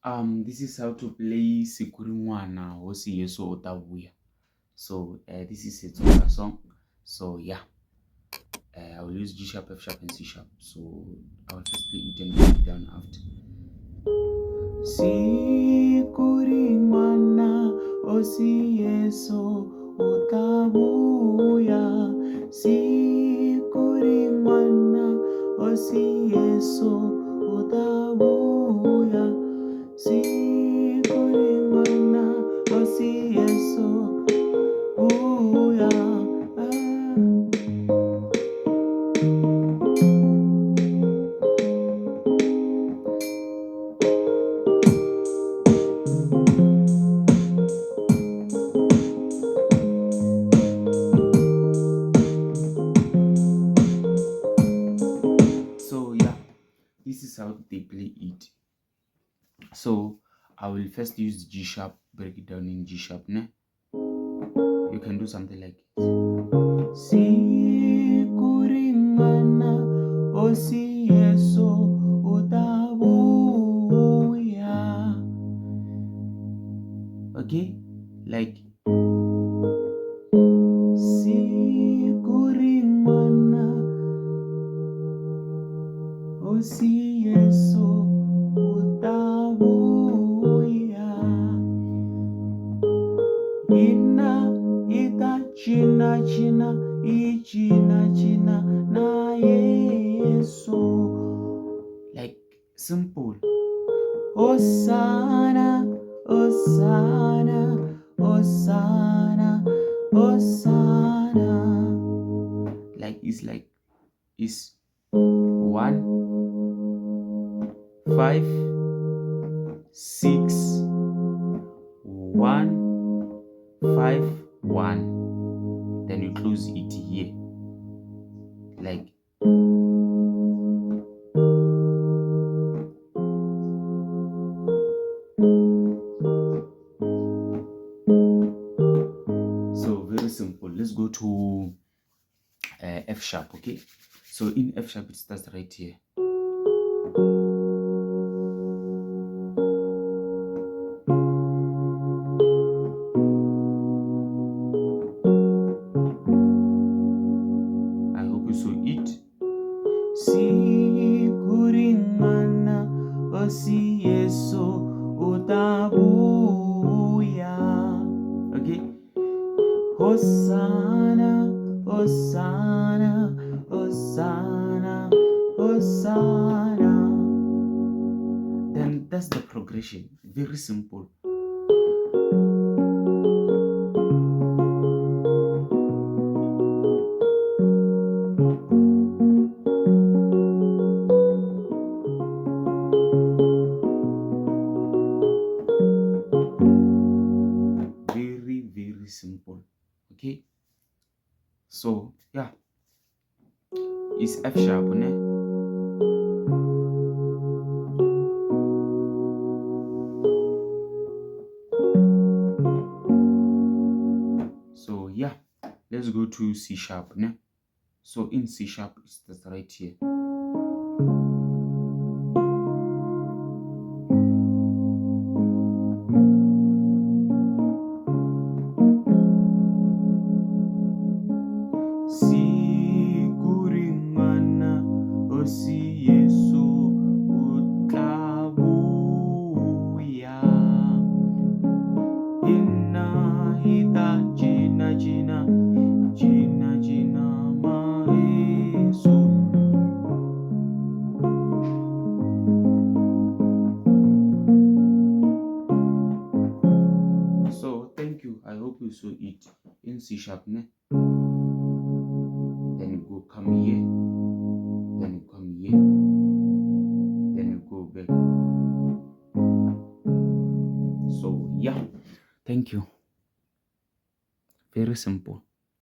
This is how to play Siku, rinwana, hosi, yesu, vuya. So this is a Tsonga song. So yeah, I will use G sharp, F sharp, and C sharp. So I will first play it and break it down after. Siku, rinwana, hosi, yesu, vuya. Siku, rinwana, hosi, yesu, vuya. Siku, rinwana, hosi, yesu, vuya. So yeah, this is how they play it. So I will first use G sharp, break it down in G sharp. Ne? You can do something like this. Siku, rinwana, hosi, yesu, vuya. Okay, like Siku, rinwana, hosi, yesu, vuya. Ina ita china china ichina china na yesu. Like simple. Hosanna, Hosanna, Hosanna, Hosanna. Like it's 1, 5, 6, 1, 5, 1. Then you close it here. Like so very simple. Let's go to F sharp. Okay, so in F sharp it starts right here. I hope you saw it. Siku, rinwana, hosi, yesu, vuya. Okay, Hosanna, Hosanna, Hosanna, Hosanna. Then that's the progression. Very simple. Very simple. Okay, so yeah, it's F sharp, ne? So yeah, let's go to C sharp, ne? So in C sharp it's just right here. Siku, rinwana, hosi, yesu, vuya. Ina ita china china china china ma yesu. So thank you. I hope you saw it in C sharp, ne? Then you go come here, then you come here, then you go back. So yeah, thank you. Very simple.